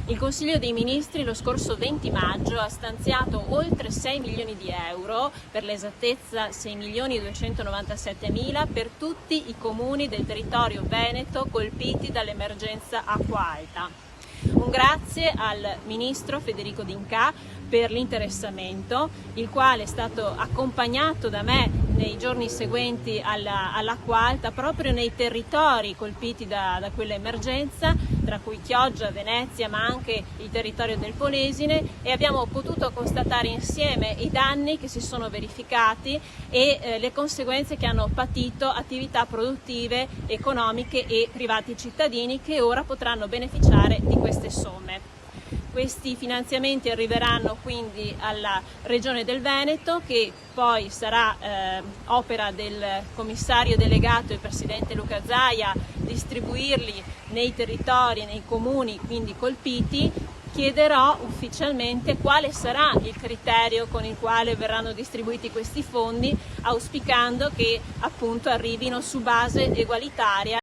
Il Consiglio dei Ministri lo scorso 20 maggio ha stanziato oltre 6 milioni di euro, per l'esattezza 6 milioni 297 mila, per tutti i comuni del territorio veneto colpiti dall'emergenza acqua alta. Un grazie al Ministro Federico D'Incà per l'interessamento, il quale è stato accompagnato da me nei giorni seguenti all'acqua alta proprio nei territori colpiti da quella emergenza, tra cui Chioggia, Venezia, ma anche il territorio del Polesine, e abbiamo potuto constatare insieme i danni che si sono verificati e le conseguenze che hanno patito attività produttive, economiche e privati cittadini, che ora potranno beneficiare di queste somme. Questi finanziamenti arriveranno quindi alla Regione del Veneto, che poi sarà opera del commissario delegato e presidente Luca Zaia distribuirli nei territori, nei comuni quindi colpiti. Chiederò ufficialmente quale sarà il criterio con il quale verranno distribuiti questi fondi, auspicando che appunto arrivino su base egualitaria